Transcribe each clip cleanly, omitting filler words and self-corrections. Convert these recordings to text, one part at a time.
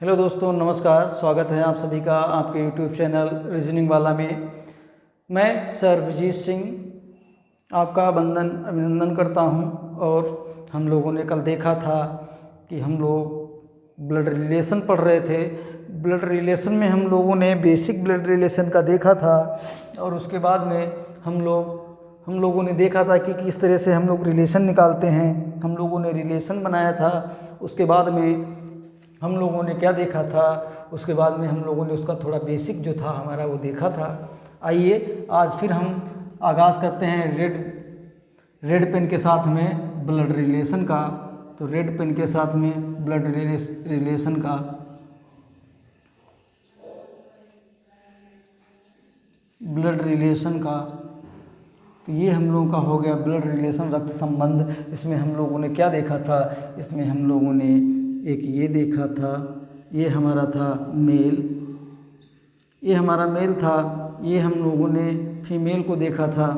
Hello दोस्तों, नमस्कार। स्वागत है आप सभी का आपके यूट्यूब चैनल रीजनिंग वाला में। मैं सर्वजीत सिंह आपका अभिनंदन करता हूं। और हम लोगों ने कल देखा था कि हम लोग ब्लड रिलेशन पढ़ रहे थे। ब्लड रिलेशन में हम लोगों ने बेसिक ब्लड रिलेशन का देखा था और उसके बाद में हम लोगों ने देखा था कि किस तरह से हम लोग रिलेशन निकालते हैं। हम लोगों ने रिलेशन बनाया था। उसके बाद में हम लोगों ने क्या देखा था, उसके बाद में हम लोगों ने उसका थोड़ा बेसिक जो था हमारा वो देखा था। आइए आज फिर हम आगाज़ करते हैं रेड पेन के साथ में ब्लड रिलेशन का। तो रेड पेन के साथ में ब्लड रिलेशन का तो ये हम लोगों का हो गया ब्लड रिलेशन, रक्त संबंध। इसमें हम लोगों ने क्या देखा था, इसमें हम लोगों ने एक ये देखा था, ये हमारा था मेल, ये हमारा मेल था। ये हम लोगों ने फीमेल को देखा था,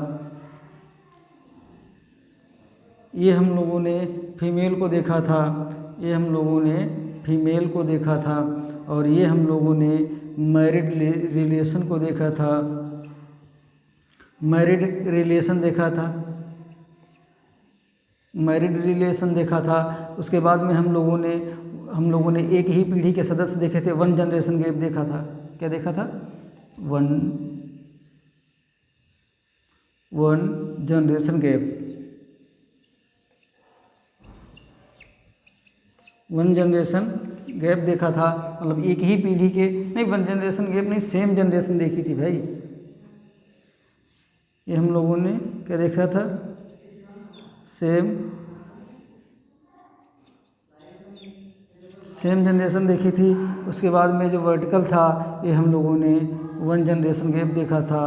ये हम लोगों ने फीमेल को देखा था, ये हम लोगों ने फीमेल को देखा था। और ये हम लोगों ने मैरिड रिलेशन को देखा था, मैरिड रिलेशन देखा था, मैरिड रिलेशन देखा था। उसके बाद में हम लोगों ने एक ही पीढ़ी के सदस्य देखे थे, वन जनरेशन गैप देखा था। क्या देखा था? One generation gap, one generation gap देखा था। मतलब एक ही पीढ़ी के नहीं, वन जनरेशन गैप नहीं, सेम जनरेशन देखी थी भाई। ये हम लोगों ने क्या देखा था? सेम जनरेशन देखी थी। उसके बाद में जो वर्टिकल था, ये हम लोगों ने वन जनरेशन गैप देखा था।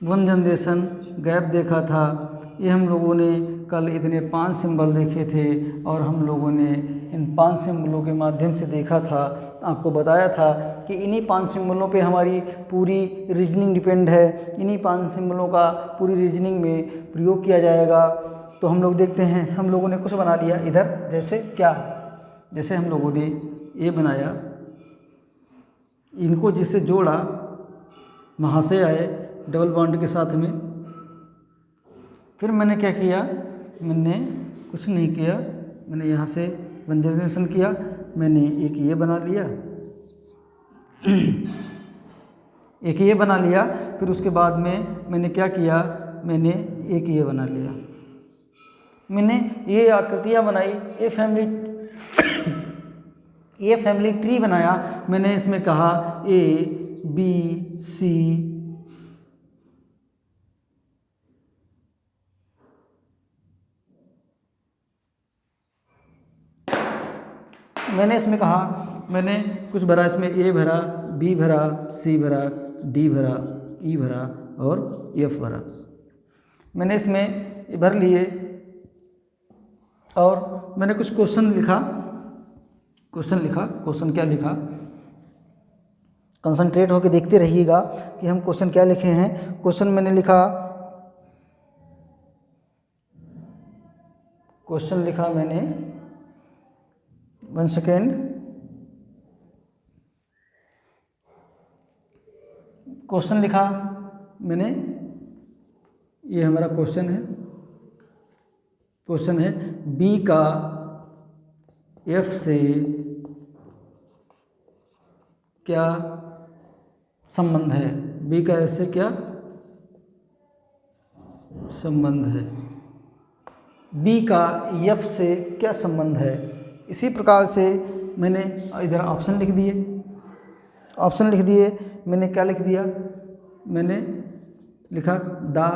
वन जनरेशन गैप देखा था। ये हम लोगों ने कल इतने 5 सिंबल देखे थे और हम लोगों ने इन 5 सिंबलों के माध्यम से देखा था। आपको बताया था कि इन्हीं 5 सिंबलों पे हमारी पूरी रीजनिंग डिपेंड है। इन्हीं 5 सिंबलों का पूरी रीजनिंग में प्रयोग किया जाएगा। तो हम लोग देखते हैं, हम लोगों ने कुछ बना लिया इधर। जैसे हम लोगों ने ये बनाया, इनको जिससे जोड़ा, वहाँ से आए डबल बॉन्ड के साथ में। फिर मैंने क्या किया, मैंने कुछ नहीं किया, मैंने यहाँ से वन जनरेशन किया, मैंने एक ये बना लिया एक ये बना लिया। फिर उसके बाद में मैंने क्या किया, मैंने एक ये बना लिया। मैंने ये आकृतियाँ बनाई, ये फैमिली ट्री बनाया। मैंने इसमें कहा A B C, मैंने इसमें कहा, मैंने कुछ भरा, इसमें A भरा, B भरा, C भरा, D भरा, E भरा और F भरा। मैंने इसमें भर लिए और मैंने कुछ क्वेश्चन लिखा। क्वेश्चन क्या लिखा, कंसंट्रेट होकर देखते रहिएगा कि हम क्वेश्चन क्या लिखे हैं। क्वेश्चन मैंने लिखा, मैंने 1 सेकेंड। क्वेश्चन लिखा मैंने, ये हमारा क्वेश्चन है B का F से क्या संबंध है, B का F से क्या संबंध है, B का F से क्या संबंध है। इसी प्रकार से मैंने इधर ऑप्शन लिख दिए। मैंने क्या लिख दिया, मैंने लिखा दा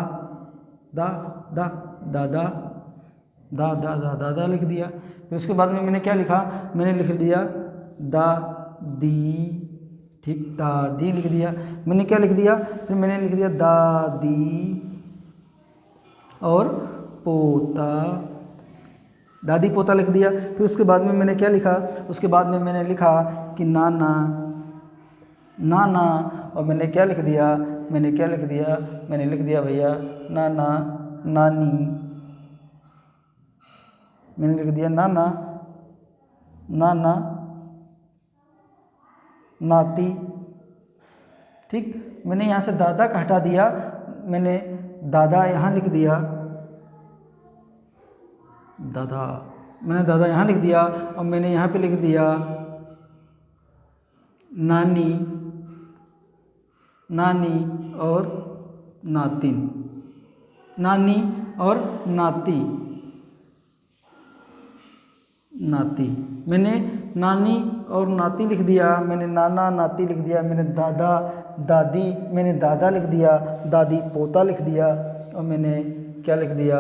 दा दा दा दा दा दा दा दा दा लिख दिया। फिर उसके बाद में मैंने क्या लिखा, मैंने लिख दिया दा दी, ठीक, दादी लिख दिया। मैंने क्या लिख दिया, फिर मैंने लिख दिया दादी और पोता, दादी पोता लिख दिया। फिर उसके बाद में मैंने क्या लिखा, उसके बाद में मैंने लिखा कि नाना, और मैंने क्या लिख दिया, मैंने लिख दिया भैया नाना नानी। मैंने लिख दिया नाना, नाना, नाती। ठीक, मैंने यहाँ से दादा का हटा दिया, मैंने दादा यहाँ लिख दिया, दादा, मैंने दादा यहाँ लिख दिया और मैंने यहाँ पे लिख दिया नानी, नानी और नातिन, नानी और नाती, नाती। मैंने नानी और नाती लिख दिया, मैंने नाना नाती लिख दिया, मैंने दादा दादी, मैंने दादा लिख दिया, दादी पोता लिख दिया और मैंने क्या लिख दिया,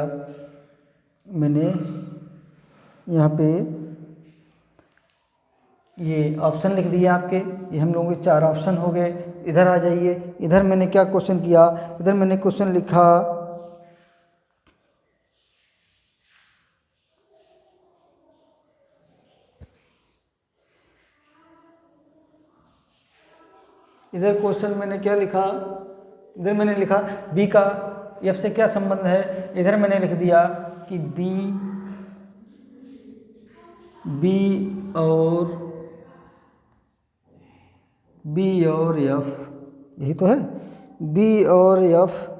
मैंने यहाँ पे ये ऑप्शन लिख दिया आपके। ये हम लोगों के 4 ऑप्शन हो गए। इधर आ जाइए, इधर मैंने क्या क्वेश्चन किया, इधर मैंने क्वेश्चन लिखा इधर क्वेश्चन मैंने क्या लिखा, इधर मैंने लिखा बी का एफ से क्या संबंध है। इधर मैंने लिख दिया कि बी और एफ, यही तो है, बी और एफ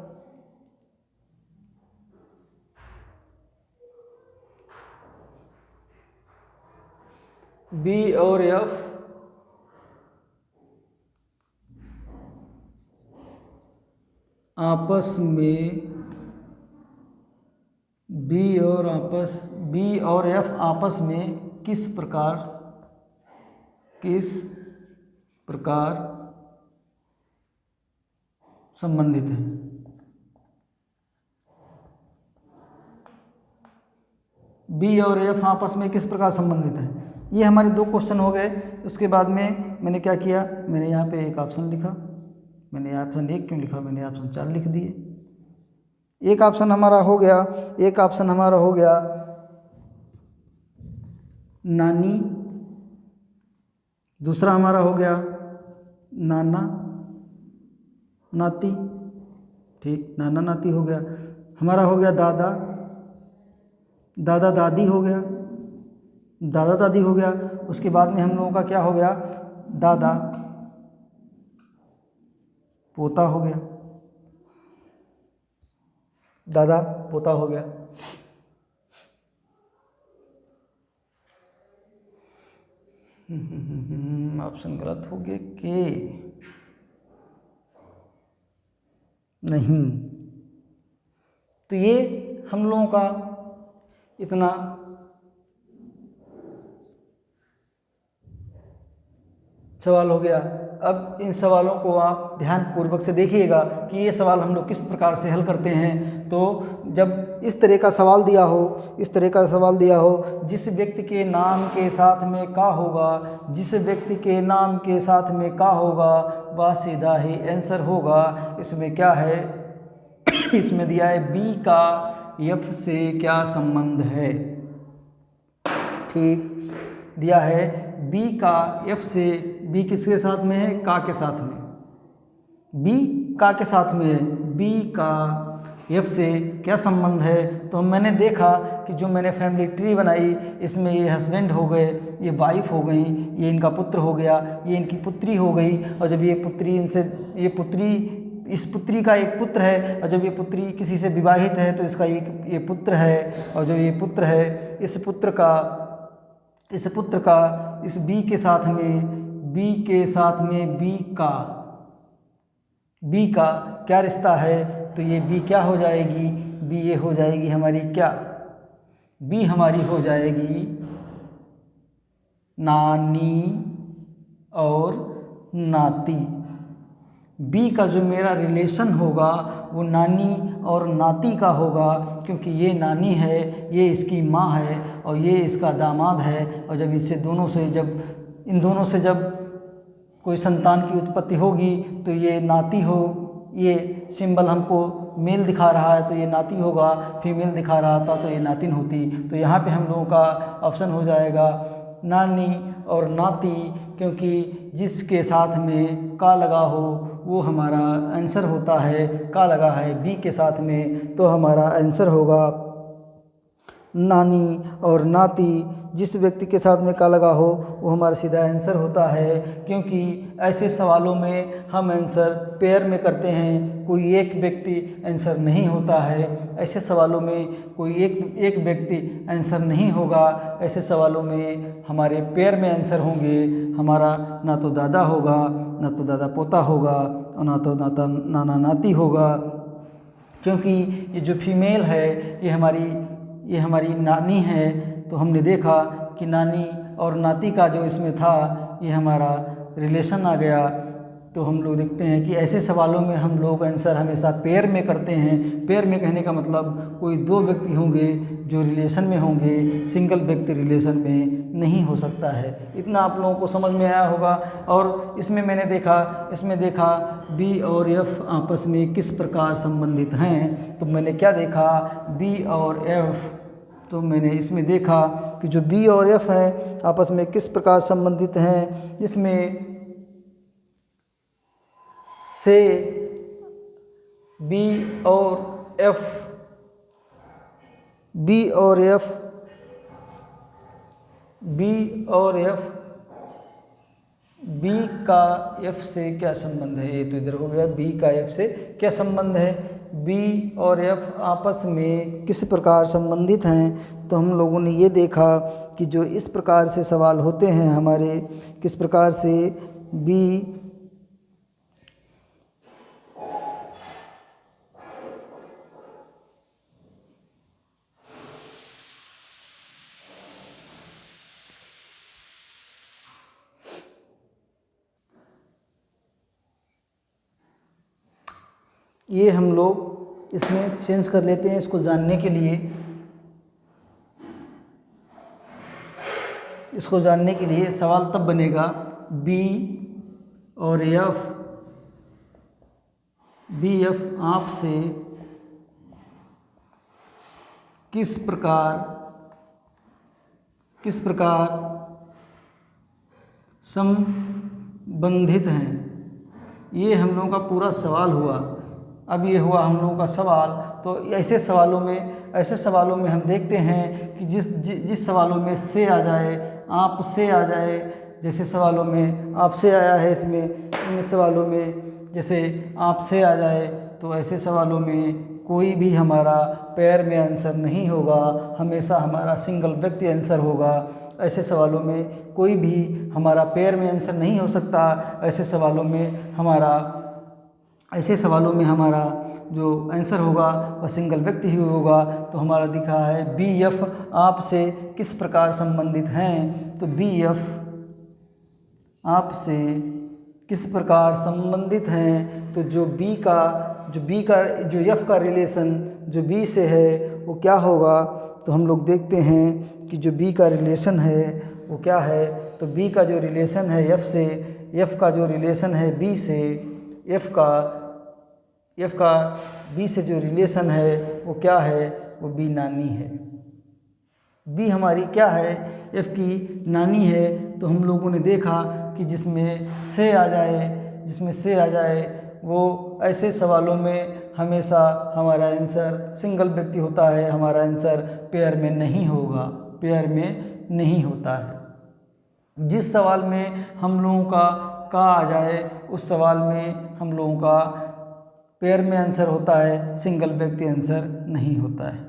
आपस में, बी और एफ आपस में किस प्रकार संबंधित हैं। बी और एफ आपस में किस प्रकार संबंधित हैं। ये हमारे 2 क्वेश्चन हो गए। उसके बाद में मैंने क्या किया, मैंने यहाँ पे एक ऑप्शन लिखा, मैंने ऑप्शन 1 क्यों लिखा, मैंने ऑप्शन 4 लिख दिए। एक ऑप्शन हमारा हो गया, एक ऑप्शन हमारा हो गया नानी, दूसरा हमारा हो गया नाना नाती। ठीक, नाना नाती हो गया, हमारा हो गया दादा, दादा दादी हो गया, दादा दादी हो गया। उसके बाद में हम लोगों का क्या हो गया, दादा पोता हो गया, दादा पोता हो गया। ऑप्शन गलत हो गए कि नहीं। तो ये हम लोगों का इतना सवाल हो गया। अब इन सवालों को आप ध्यानपूर्वक से देखिएगा कि ये सवाल हम लोग किस प्रकार से हल करते हैं। तो जब इस तरह का सवाल दिया हो, इस तरह का सवाल दिया हो, जिस व्यक्ति के नाम के साथ में का होगा, जिस व्यक्ति के नाम के साथ में का होगा वह सीधा ही आंसर होगा। इसमें क्या है, इसमें दिया है बी का एफ से क्या संबंध है। ठीक, दिया है बी का एफ से, बी किसके साथ में है, का के साथ में, बी का के साथ में है, बी का एफ से क्या संबंध है। तो मैंने देखा कि जो मैंने फैमिली ट्री बनाई, इसमें ये हस्बैंड हो गए, ये वाइफ हो गई, ये इनका पुत्र हो गया, ये इनकी पुत्री हो गई। और जब ये पुत्री इनसे, ये पुत्री, इस पुत्री का एक पुत्र है, और जब ये पुत्री किसी से विवाहित है तो इसका एक ये पुत्र है, और जो ये पुत्र है इस पुत्र का इस बी के साथ में, बी के साथ में बी का क्या रिश्ता है। तो ये बी क्या हो जाएगी, बी ये हो जाएगी हमारी क्या, बी हमारी हो जाएगी नानी और नाती। बी का जो मेरा रिलेशन होगा वो नानी और नाती का होगा, क्योंकि ये नानी है, ये इसकी माँ है और ये इसका दामाद है। और जब इससे दोनों से, जब इन दोनों से जब कोई संतान की उत्पत्ति होगी तो ये नाती हो, ये सिंबल हमको मेल दिखा रहा है तो ये नाती होगा, फीमेल दिखा रहा था तो ये नातिन होती। तो यहाँ पे हम लोगों का ऑप्शन हो जाएगा नानी और नाती, क्योंकि जिसके साथ में का लगा हो वो हमारा आंसर होता है। का लगा है बी के साथ में तो हमारा आंसर होगा नानी और नाती, जिस व्यक्ति के साथ में का लगा हो वो हमारा सीधा आंसर होता है, क्योंकि ऐसे सवालों में हम आंसर पेयर में करते हैं, कोई एक व्यक्ति आंसर नहीं होता है। ऐसे सवालों में कोई एक व्यक्ति आंसर नहीं होगा। ऐसे सवालों में हमारे पेयर में आंसर होंगे। हमारा ना तो दादा होगा, ना तो दादा पोता होगा, और ना तो नाना नाती होगा, क्योंकि ये जो फीमेल है ये हमारी नानी है। तो हमने देखा कि नानी और नाती का जो इसमें था ये हमारा रिलेशन आ गया। तो हम लोग देखते हैं कि ऐसे सवालों में हम लोग आंसर हमेशा पेयर में करते हैं। पेयर में कहने का मतलब कोई दो व्यक्ति होंगे जो रिलेशन में होंगे, सिंगल व्यक्ति रिलेशन में नहीं हो सकता है। इतना आप लोगों को समझ में आया होगा। और इसमें इसमें देखा बी और एफ आपस में किस प्रकार संबंधित हैं। तो मैंने क्या देखा, बी और एफ, तो मैंने इसमें देखा कि जो बी और एफ है आपस में किस प्रकार संबंधित हैं। इसमें से बी और एफ बी का एफ से क्या संबंध है। ये तो इधर हो गया, बी का एफ से क्या संबंध है। बी और एफ आपस में किस प्रकार संबंधित हैं। तो हम लोगों ने ये देखा कि जो इस प्रकार से सवाल होते हैं हमारे, किस प्रकार से बी ये हम लोग इसमें चेंज कर लेते हैं। इसको जानने के लिए सवाल तब बनेगा, बी और एफ आपसे किस प्रकार संबंधित हैं। ये हम लोगों का पूरा सवाल हुआ। अब ये हुआ हम लोगों का सवाल। तो ऐसे सवालों में हम देखते हैं कि जिस सवालों में से आ जाए, आप से आ जाए, जैसे सवालों में आपसे आया है, इन सवालों में जैसे आप से आ जाए, तो ऐसे सवालों में कोई भी हमारा पेयर में आंसर नहीं होगा, हमेशा हमारा सिंगल व्यक्ति आंसर होगा। ऐसे सवालों में कोई भी हमारा पेयर में आंसर नहीं हो सकता। ऐसे सवालों में हमारा जो आंसर होगा वह सिंगल व्यक्ति ही होगा। तो हमारा दिखा है बी एफ आपसे किस प्रकार संबंधित हैं। तो बी एफ आपसे किस प्रकार संबंधित हैं। तो जो एफ का रिलेशन जो बी से है वो क्या होगा। तो हम लोग देखते हैं कि जो बी का रिलेशन है वो क्या है। तो बी का जो रिलेशन है एफ से, एफ का जो रिलेशन है बी से, एफ का बी से जो रिलेशन है वो क्या है, वो बी नानी है। बी हमारी क्या है, एफ की नानी है। तो हम लोगों ने देखा कि जिसमें से आ जाए वो ऐसे सवालों में हमेशा हमारा आंसर सिंगल व्यक्ति होता है, हमारा आंसर पेयर में नहीं होता है। जिस सवाल में हम लोगों का आ जाए उस सवाल में हम लोगों का पेयर में आंसर होता है, सिंगल व्यक्ति आंसर नहीं होता है।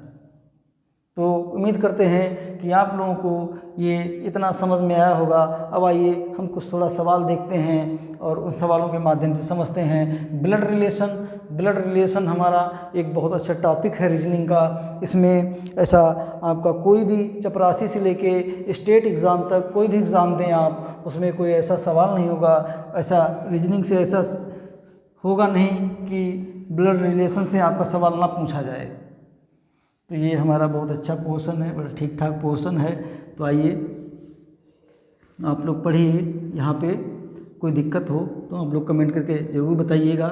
तो उम्मीद करते हैं कि आप लोगों को ये इतना समझ में आया होगा। अब आइए हम कुछ थोड़ा सवाल देखते हैं और उन सवालों के माध्यम से समझते हैं। ब्लड रिलेशन हमारा एक बहुत अच्छा टॉपिक है रीजनिंग का। इसमें ऐसा आपका कोई भी चपरासी से लेके स्टेट एग्ज़ाम तक कोई भी एग्ज़ाम दें आप, उसमें कोई ऐसा सवाल नहीं होगा, ऐसा रीजनिंग से ऐसा होगा नहीं कि ब्लड रिलेशन से आपका सवाल ना पूछा जाए। तो ये हमारा बहुत अच्छा पोर्शन है, बड़ा ठीक ठाक पोर्शन है। तो आइए आप लोग पढ़िए। यहाँ पे कोई दिक्कत हो तो आप लोग कमेंट करके ज़रूर बताइएगा।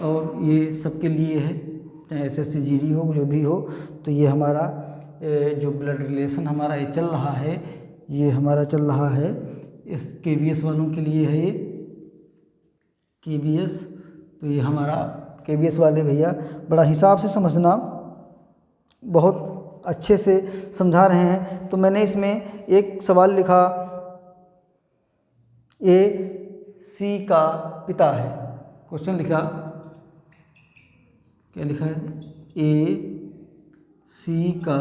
और ये सबके लिए है, चाहे SSC GD हो, जो भी हो। तो ये हमारा जो ब्लड रिलेशन हमारा ये चल रहा है, ये हमारा चल रहा है इस KVS वालों के लिए है। ये KVS, तो ये हमारा KVS वाले भैया बड़ा हिसाब से समझना, बहुत अच्छे से समझा रहे हैं। तो मैंने इसमें एक सवाल लिखा, ए सी का पिता है। क्वेश्चन लिखा, क्या लिखा है, ए सी का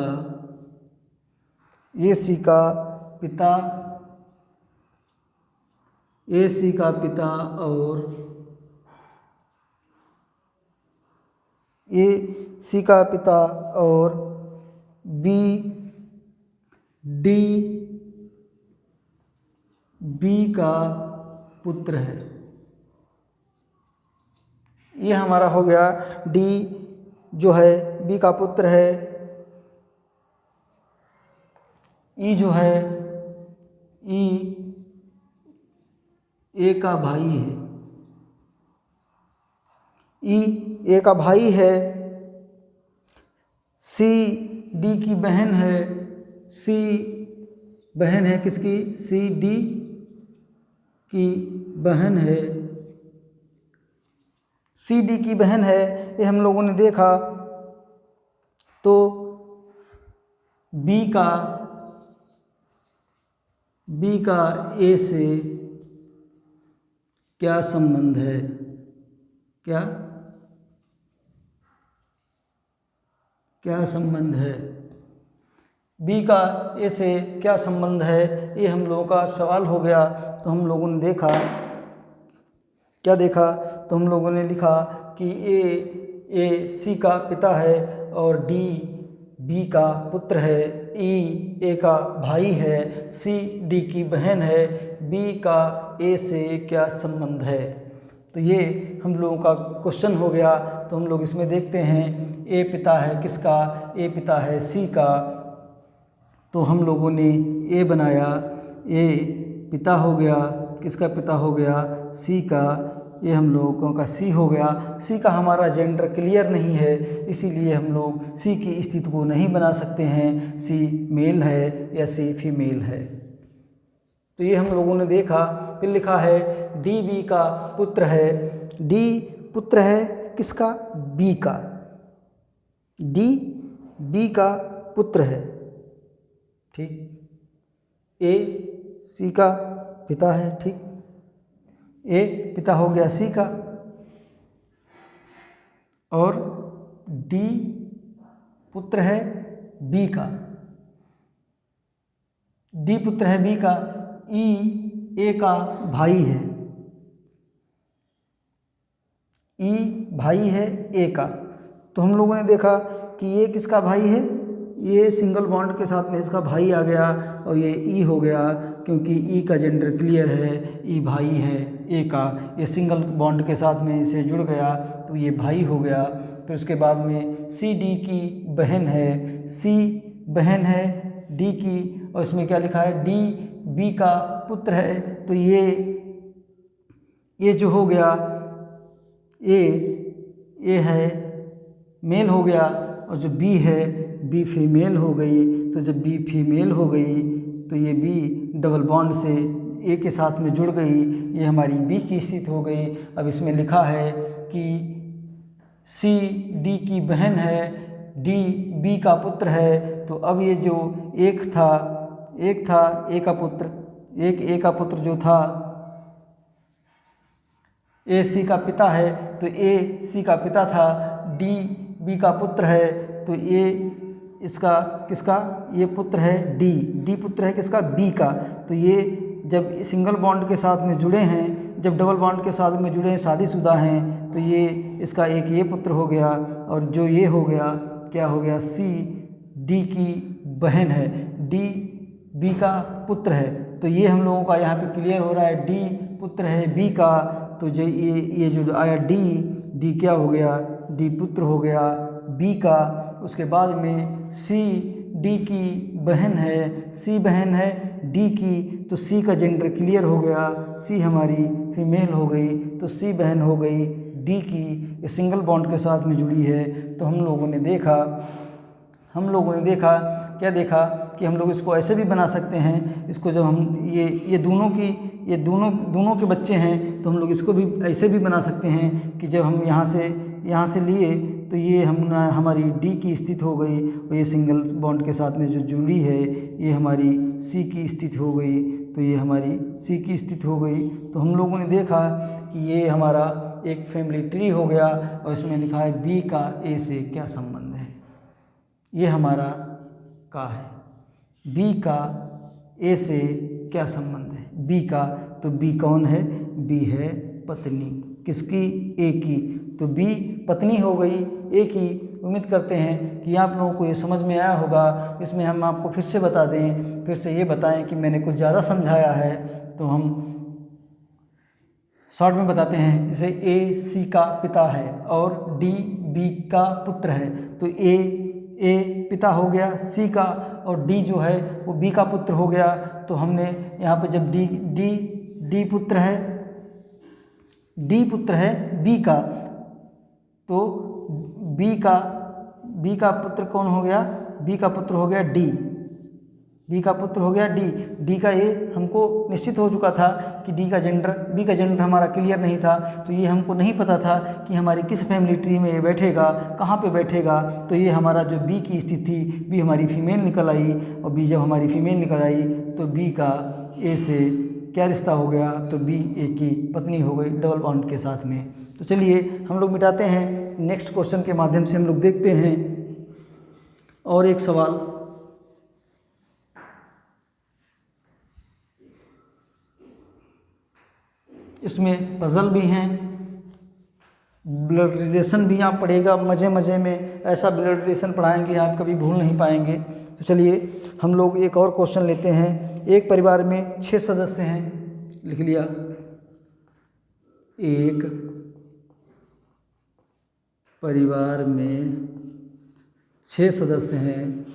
पिता, ए सी का पिता और ए सी का पिता और बी डी बी का पुत्र है। ये हमारा हो गया, डी जो है बी का पुत्र है, ई जो है ई ए का भाई है, ई ए का भाई है, सी डी की बहन है, सी बहन है किसकी, सी डी की बहन है, सी डी की बहन है, ये हम लोगों ने देखा। तो बी का ए से क्या संबंध है, क्या संबंध है, बी का ए से क्या संबंध है, ये हम लोगों का सवाल हो गया। तो हम लोगों ने देखा, क्या देखा, तो हम लोगों ने लिखा कि ए सी का पिता है और डी बी का पुत्र है, ई ए का भाई है, सी डी की बहन है, बी का ए से क्या संबंध है। तो ये हम लोगों का क्वेश्चन हो गया। तो हम लोग इसमें देखते हैं, ए पिता है किसका, ए पिता है सी का। तो हम लोगों ने ए बनाया, ए पिता हो गया, किसका पिता हो गया, सी का, ये हम लोगों का सी हो गया। सी का हमारा जेंडर क्लियर नहीं है, इसीलिए हम लोग सी की स्थिति को नहीं बना सकते हैं, सी मेल है या सी फीमेल है। तो ये हम लोगों ने देखा। फिर लिखा है, डी बी का पुत्र है, डी पुत्र है किसका, बी का, डी बी का पुत्र है, ठीक। ए सी का पिता है, ठीक, ए पिता हो गया सी का, और डी पुत्र है बी का, डी पुत्र है बी का, ई ए का भाई है, ई भाई है ए का। तो हम लोगों ने देखा कि ये किसका भाई है, ये सिंगल बॉन्ड के साथ में इसका भाई आ गया और ये ई हो गया, क्योंकि ई का जेंडर क्लियर है, ई भाई है ए का, ये सिंगल बॉन्ड के साथ में इसे जुड़ गया तो ये भाई हो गया। फिर उसके बाद में सी डी की बहन है, सी बहन है डी की, और इसमें क्या लिखा है, डी बी का पुत्र है। तो ये जो हो गया, ए है मेल हो गया, और जो बी है बी फीमेल हो गई। तो जब बी फीमेल हो गई तो ये बी डबल बॉन्ड से ए के साथ में जुड़ गई, ये हमारी बी की स्थिति हो गई। अब इसमें लिखा है कि सी डी की बहन है, डी बी का पुत्र है। तो अब ये जो एक था ए का पुत्र, एक ए का पुत्र जो था, ए सी का पिता है, तो ए सी का पिता था, डी बी का पुत्र है, तो ये इसका किसका, ये पुत्र है डी पुत्र है किसका, बी का। तो ये जब सिंगल बॉन्ड के साथ में जुड़े हैं, जब डबल बॉन्ड के साथ में जुड़े हैं, शादीशुदा हैं, तो ये इसका एक ये पुत्र हो गया, और जो ये हो गया क्या हो गया, सी डी की बहन है, डी बी का पुत्र है। तो ये हम लोगों का यहाँ पे क्लियर हो रहा है, डी पुत्र है बी का। तो जो ये जो आया डी क्या हो गया, डी पुत्र हो गया बी का। उसके बाद में सी डी की बहन है, सी बहन है डी की, तो सी का जेंडर क्लियर हो गया, सी हमारी फीमेल हो गई, तो सी बहन हो गई डी की, ये सिंगल बॉन्ड के साथ में जुड़ी है। तो हम लोगों ने देखा क्या देखा कि हम लोग इसको ऐसे भी बना सकते हैं, इसको जब हम ये दोनों के बच्चे हैं, तो हम लोग इसको भी ऐसे भी बना सकते हैं कि जब हम यहाँ से लिए तो ये हमारी डी की स्थिति हो गई, और ये सिंगल बॉन्ड के साथ में जो जुड़ी है ये हमारी सी की स्थिति हो गई, तो ये हमारी सी की स्थिति हो गई। तो हम लोगों ने देखा कि ये हमारा एक फैमिली ट्री हो गया, और इसमें लिखा है बी का ए से क्या संबंध है। ये हमारा का है, बी का ए से क्या संबंध है, बी का। तो बी कौन है, बी है पत्नी, किसकी, ए की। तो बी पत्नी हो गई ए की। उम्मीद करते हैं कि आप लोगों को ये समझ में आया होगा। इसमें हम आपको फिर से बता दें, फिर से ये बताएं कि मैंने कुछ ज़्यादा समझाया है, तो हम शॉर्ट में बताते हैं। जैसे ए सी का पिता है और डी बी का पुत्र है, तो ए पिता हो गया सी का, और डी जो है वो बी का पुत्र हो गया। तो हमने यहाँ पे जब डी पुत्र है, डी पुत्र है बी का, तो बी का पुत्र कौन हो गया, बी का पुत्र हो गया डी, बी का पुत्र हो गया डी का ए हमको निश्चित हो चुका था कि बी का जेंडर हमारा क्लियर नहीं था, तो ये हमको नहीं पता था कि हमारी किस फैमिली ट्री में ये बैठेगा, कहाँ पे बैठेगा। तो ये हमारा जो बी की स्थिति थी, बी हमारी फीमेल निकल आई, और बी जब हमारी फीमेल निकल आई तो बी का ए से क्या रिश्ता हो गया, तो बी ए की पत्नी हो गई डबल बॉन्ड के साथ में। तो चलिए हम लोग मिटाते हैं, नेक्स्ट क्वेश्चन के माध्यम से हम लोग देखते हैं और एक सवाल। इसमें पजल भी हैं, ब्लड रिलेशन भी आप पढ़ेगा मज़े मज़े में, ऐसा ब्लड रिलेशन पढ़ाएंगे आप कभी भूल नहीं पाएंगे। तो चलिए हम लोग एक और क्वेश्चन लेते हैं। एक परिवार में 6 सदस्य हैं, लिख लिया, एक परिवार में 6 सदस्य हैं,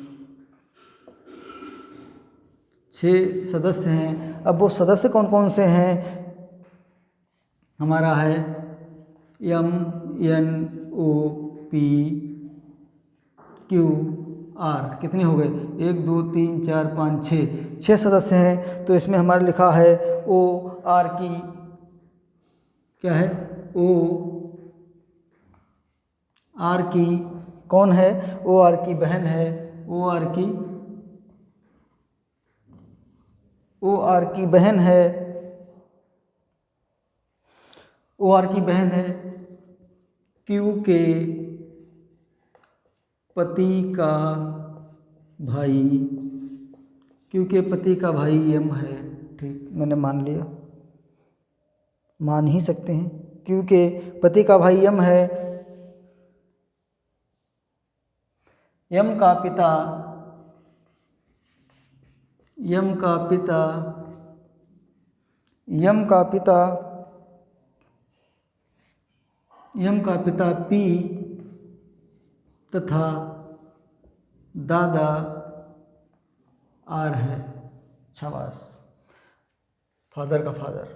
6 सदस्य हैं। अब वो सदस्य कौन कौन से हैं, हमारा है M N O P Q R. कितने हो गए, 1 2 3 4 5 6 सदस्य हैं। तो इसमें हमारे लिखा है ओ आर की क्या है, ओ आर की कौन है, ओ आर की बहन है, ओ आर की बहन है, ओ आर की बहन है। क्यू के पति का भाई, क्यू के पति का भाई एम है। ठीक, मैंने मान लिया, मान ही सकते हैं। क्यू के पति का भाई एम है। एम का पिता पी तथा दादा आर है। शाबाश, फादर का फादर।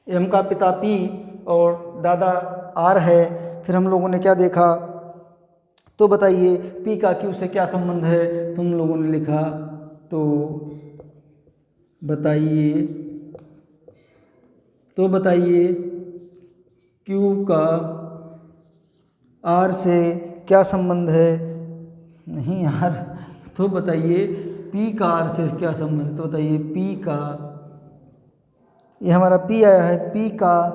एम का पिता पी और दादा आर है। फिर हम लोगों ने क्या देखा, तो बताइए पी का क्यू से क्या संबंध है। तुम लोगों ने लिखा, तो बताइए क्यू का आर से क्या संबंध है। नहीं यार, तो बताइए पी का आर से क्या संबंध है। तो बताइए पी का, ये हमारा पी आया है, पी का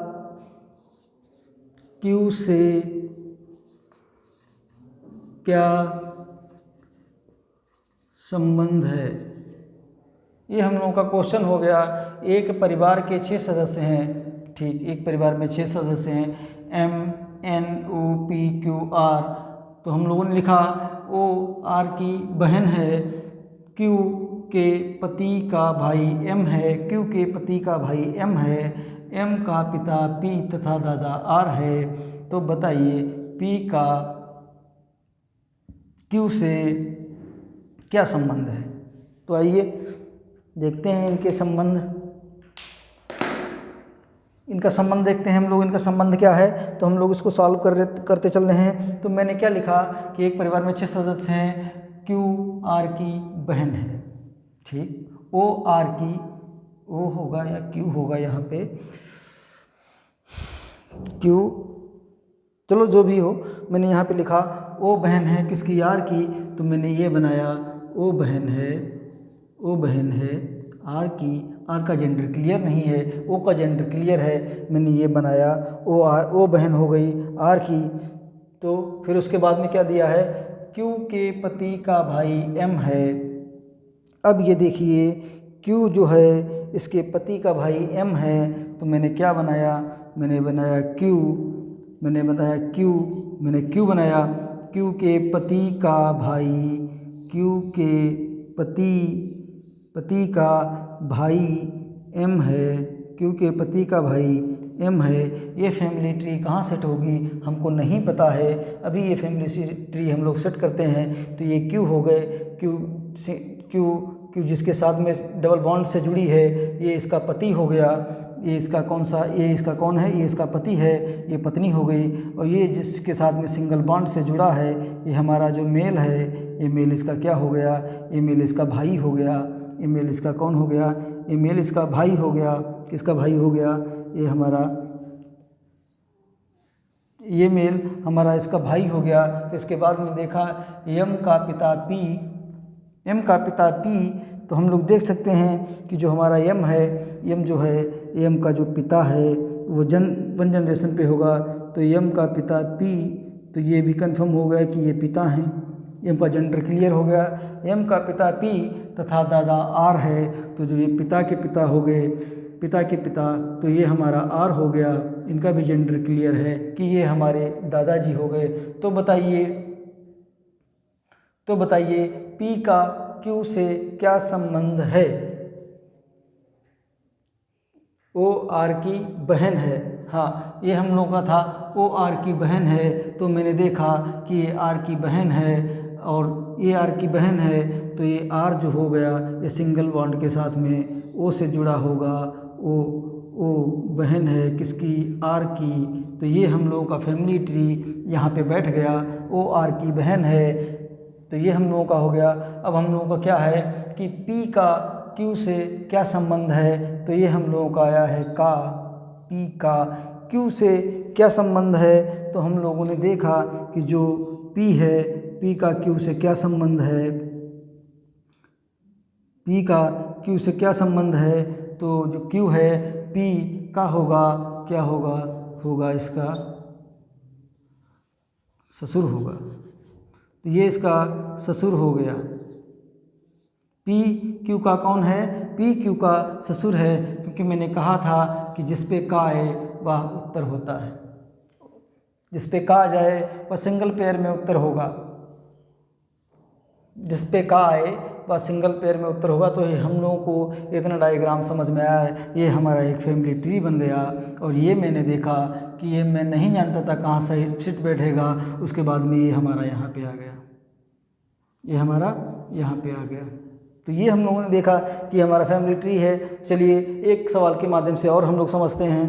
क्यू से क्या संबंध है। ये हम लोगों का क्वेश्चन हो गया। एक परिवार के 6 सदस्य हैं, ठीक, एक परिवार में 6 सदस्य हैं, M N O P Q R. तो हम लोगों ने लिखा ओ आर की बहन है, क्यू के पति का भाई एम है, क्यू के पति का भाई एम है, एम का पिता पी तथा दादा आर है। तो बताइए पी का क्यू से क्या संबंध है। तो आइए देखते हैं इनके संबंध, इनका संबंध देखते हैं हम लोग, इनका संबंध क्या है। तो हम लोग इसको सॉल्व करते चल रहे हैं। तो मैंने क्या लिखा कि एक परिवार में 6 सदस्य हैं, क्यू आर की बहन है, ठीक, ओ आर की, ओ होगा या क्यू होगा यहाँ पे, क्यू, चलो जो भी हो, मैंने यहाँ पे लिखा ओ बहन है किसकी, आर की, तो मैंने ये बनाया ओ बहन है, ओ बहन है आर की। आर का जेंडर क्लियर नहीं है, ओ का जेंडर क्लियर है, मैंने ये बनाया ओ आर, ओ बहन हो गई आर की। तो फिर उसके बाद में क्या दिया है, क्यू के पति का भाई एम है। अब ये देखिए क्यू जो है इसके पति का भाई एम है, तो मैंने क्या बनाया, मैंने बनाया क्यू, मैंने बताया क्यू, मैंने क्यू बनाया। क्यू के पति का भाई, क्यू के पति का भाई एम है, क्यू के पति का भाई एम है। ये फैमिली ट्री कहाँ सेट होगी हमको नहीं पता है, अभी ये फैमिली ट्री हम लोग सेट करते हैं। तो ये क्यू हो गए, क्यू जिसके साथ में डबल बॉन्ड से जुड़ी है, ये इसका पति हो गया। ये इसका कौन सा, ये इसका कौन है, ये इसका पति है, ये पत्नी हो गई। और ये जिसके साथ में सिंगल बॉन्ड से जुड़ा है, ये हमारा जो मेल है, ये मेल इसका क्या हो गया, ये मेल इसका भाई हो गया। ये मेल इसका कौन हो गया, ये मेल इसका भाई हो गया। किसका भाई हो गया, ये हमारा, ये मेल हमारा इसका भाई हो गया। फिर इसके बाद में देखा एम का पिता पी, एम का पिता पी, तो हम लोग देख सकते हैं कि जो हमारा एम है, एम जो है, एम का जो पिता है वो वन जनरेशन पे होगा। तो एम का पिता पी, तो ये भी कंफर्म हो गया कि ये पिता हैं, एम का जेंडर क्लियर हो गया। एम का पिता पी तथा दादा आर है, तो जो ये पिता के पिता हो गए, पिता के पिता, तो ये हमारा आर हो गया। इनका भी जेंडर क्लियर है कि ये हमारे दादाजी हो गए। तो बताइए पी का क्यू से क्या संबंध है। ओ आर की बहन है, हाँ ये हम लोगों का था, ओ आर की बहन है। तो मैंने देखा कि ये आर की बहन है, और ये आर की बहन है, तो ये आर जो हो गया ये सिंगल बॉन्ड के साथ में ओ से जुड़ा होगा। ओ बहन है किसकी, आर की। तो ये हम लोगों का फैमिली ट्री यहाँ पे बैठ गया, ओ आर की बहन है, तो ये हम लोगों का हो गया। अब हम लोगों का क्या है कि पी का क्यू से क्या संबंध है, तो ये हम लोगों का आया है का, पी का क्यू से क्या संबंध है। तो हम लोगों ने देखा कि जो पी है, पी का क्यू से क्या संबंध है, पी का क्यू से क्या संबंध है। तो जो क्यू है पी का होगा, क्या होगा, होगा इसका ससुर होगा। तो ये इसका ससुर हो गया। पी क्यू का कौन है, पी क्यू का ससुर है, क्योंकि मैंने कहा था कि जिस पे का आए वह उत्तर होता है, जिस पे का आ जाए वह सिंगल पेयर में उत्तर होगा, जिस पे का आए वह सिंगल पेयर में उत्तर होगा। तो ये हम लोगों को इतना डायग्राम समझ में आया है, ये हमारा एक फैमिली ट्री बन गया। और ये मैंने देखा कि ये मैं नहीं जानता था कहाँ सही सिट बैठेगा, उसके बाद में ये हमारा यहाँ पे आ गया, ये हमारा यहाँ पे आ गया। तो ये हम लोगों ने देखा कि हमारा फैमिली ट्री है। चलिए एक सवाल के माध्यम से और हम लोग समझते हैं,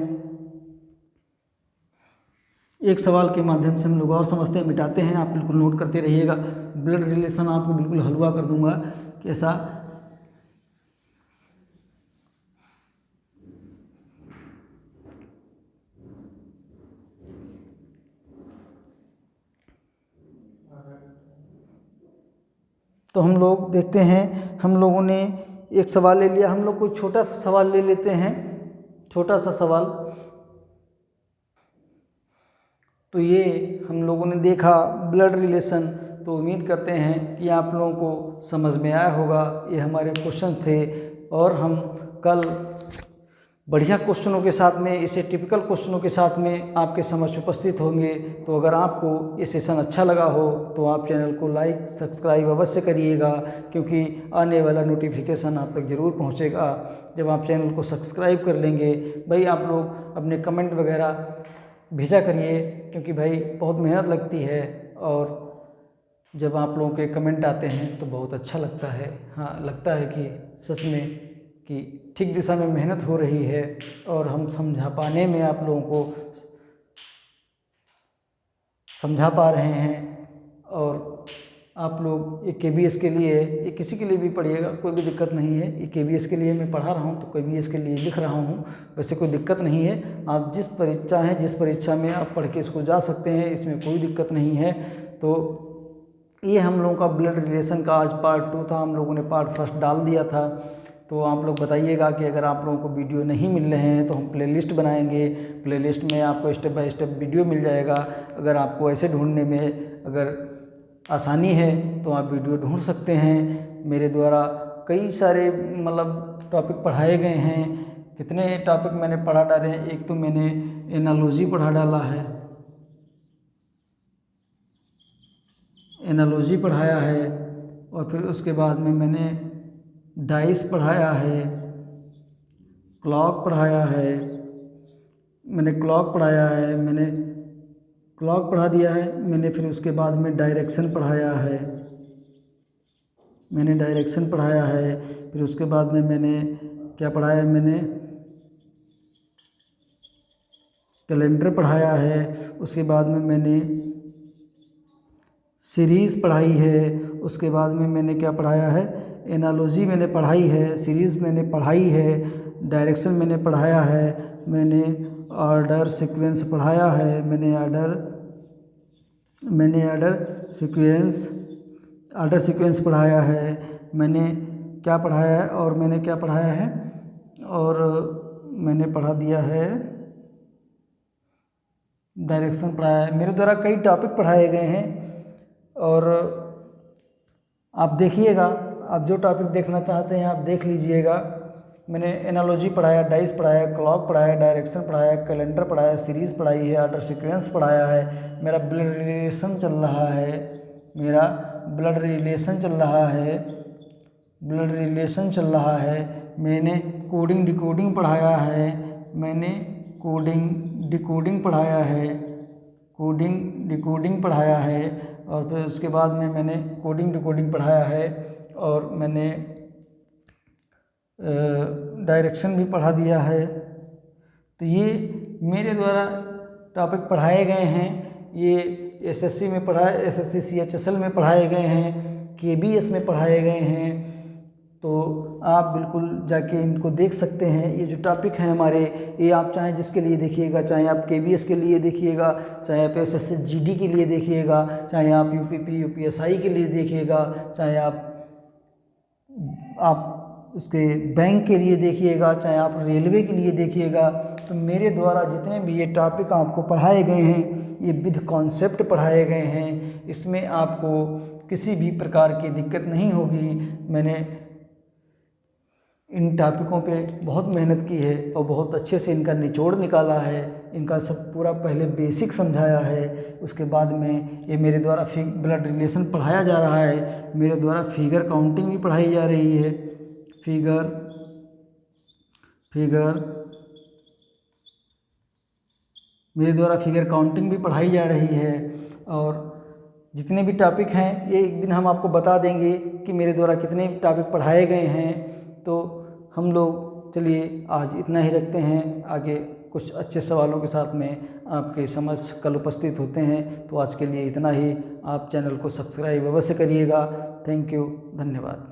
एक सवाल के माध्यम से हम लोग और समझते हैं, मिटाते हैं। आप बिल्कुल नोट करते रहिएगा, ब्लड रिलेशन आपको बिल्कुल हलवा कर दूंगा कैसा। तो हम लोग देखते हैं, हम लोगों ने एक सवाल ले लिया, हम लोग कोई छोटा सा सवाल ले लेते हैं, छोटा सा सवाल। तो ये हम लोगों ने देखा ब्लड रिलेशन, तो उम्मीद करते हैं कि आप लोगों को समझ में आया होगा। ये हमारे क्वेश्चन थे, और हम कल बढ़िया क्वेश्चनों के साथ में, इसे टिपिकल क्वेश्चनों के साथ में आपके समक्ष उपस्थित होंगे। तो अगर आपको ये सेशन अच्छा लगा हो तो आप चैनल को लाइक सब्सक्राइब अवश्य करिएगा, क्योंकि आने वाला नोटिफिकेशन आप तक ज़रूर पहुंचेगा जब आप चैनल को सब्सक्राइब कर लेंगे। भाई आप लोग अपने कमेंट वगैरह भेजा करिए, क्योंकि भाई बहुत मेहनत लगती है, और जब आप लोगों के कमेंट आते हैं तो बहुत अच्छा लगता है। हाँ, लगता है कि सच में कि ठीक दिशा में मेहनत हो रही है, और हम समझा पाने में आप लोगों को समझा पा रहे हैं, और आप लोग ये KBS के लिए, ये किसी के लिए भी पढ़िएगा, कोई भी दिक्कत नहीं है। ये KBS के लिए मैं पढ़ा रहा हूँ तो KBS के लिए लिख रहा हूँ, वैसे कोई दिक्कत नहीं है। आप जिस परीक्षा है, जिस परीक्षा में आप पढ़ के इसको जा सकते हैं, इसमें कोई दिक्कत नहीं है। तो ये हम लोगों का ब्लड रिलेशन का आज पार्ट 2 था, हम लोगों ने पार्ट 1 डाल दिया था। तो आप लोग बताइएगा कि अगर आप लोगों को वीडियो नहीं मिल रहे हैं तो हम प्लेलिस्ट बनाएंगे, प्लेलिस्ट में आपको स्टेप बाय स्टेप वीडियो मिल जाएगा। अगर आपको ऐसे ढूंढने में अगर आसानी है तो आप वीडियो ढूंढ सकते हैं। मेरे द्वारा कई सारे मतलब टॉपिक पढ़ाए गए हैं। कितने टॉपिक मैंने पढ़ा डाले हैं, एक तो मैंने एनालॉजी पढ़ा डाला है, एनालॉजी पढ़ाया है, और फिर उसके बाद में मैंने डाइस पढ़ाया है, क्लॉक पढ़ाया है, मैंने क्लॉक पढ़ाया है, मैंने क्लॉक पढ़ा दिया है मैंने। फिर उसके बाद में डायरेक्शन पढ़ाया है, मैंने डायरेक्शन पढ़ाया है। फिर उसके बाद में मैंने क्या पढ़ाया, मैंने कैलेंडर पढ़ाया है। उसके बाद में मैंने सीरीज़ पढ़ाई है। उसके बाद में मैंने क्या पढ़ाया है, एनालॉजी मैंने पढ़ाई है, सीरीज़ मैंने पढ़ाई है, डायरेक्शन मैंने पढ़ाया है, मैंने ऑर्डर सीक्वेंस पढ़ाया है, मैंने ऑर्डर सीक्वेंस पढ़ाया है, मैंने क्या पढ़ाया है, और मैंने क्या पढ़ाया है, और मैंने पढ़ा दिया है डायरेक्शन पढ़ाया है। मेरे द्वारा कई टॉपिक पढ़ाए गए हैं और आप देखिएगा, आप जो टॉपिक देखना चाहते हैं आप देख लीजिएगा। मैंने एनालॉजी पढ़ाया, डाइस पढ़ाया, क्लॉक पढ़ाया, डायरेक्शन पढ़ाया, कैलेंडर पढ़ाया, सीरीज़ पढ़ाई है, ऑर्डर सीक्वेंस पढ़ाया है, मेरा ब्लड रिलेशन चल रहा है, मेरा ब्लड रिलेशन चल रहा है, ब्लड रिलेशन चल रहा है। मैंने कोडिंग डिकोडिंग पढ़ाया है, मैंने कोडिंग डिकोडिंग पढ़ाया है, कोडिंग डिकोडिंग पढ़ाया है। और फिर उसके बाद में मैंने कोडिंग डिकोडिंग पढ़ाया है और मैंने डायरेक्शन भी पढ़ा दिया है। तो ये मेरे द्वारा टॉपिक पढ़ाए गए हैं। ये एसएससी में पढ़ाए, एसएससी CHSL में पढ़ाए गए हैं, KBS में पढ़ाए गए हैं। तो आप बिल्कुल जाके इनको देख सकते हैं। ये जो टॉपिक हैं हमारे, ये आप चाहे जिसके लिए देखिएगा, चाहे आप KBS के लिए देखिएगा, चाहे आप SSC GD के लिए देखिएगा, चाहे आप UPP UPSI के लिए देखिएगा, चाहे आप उसके बैंक के लिए देखिएगा, चाहे आप रेलवे के लिए देखिएगा। तो मेरे द्वारा जितने भी ये टॉपिक आपको पढ़ाए गए हैं, ये विद कॉन्सेप्ट पढ़ाए गए हैं। इसमें आपको किसी भी प्रकार की दिक्कत नहीं होगी। मैंने इन टॉपिकों पे बहुत मेहनत की है और बहुत अच्छे से इनका निचोड़ निकाला है। इनका सब पूरा पहले बेसिक समझाया है, उसके बाद में ये मेरे द्वारा ब्लड रिलेशन पढ़ाया जा रहा है। मेरे द्वारा फिगर काउंटिंग भी पढ़ाई जा रही है, फिगर मेरे द्वारा फिगर काउंटिंग भी पढ़ाई जा रही है। और जितने भी टॉपिक हैं ये एक दिन हम आपको बता देंगे कि मेरे द्वारा कितने टॉपिक पढ़ाए गए हैं। तो हम लोग चलिए आज इतना ही रखते हैं, आगे कुछ अच्छे सवालों के साथ में आपके समक्ष कल उपस्थित होते हैं। तो आज के लिए इतना ही। आप चैनल को सब्सक्राइब अवश्य करिएगा। थैंक यू, धन्यवाद।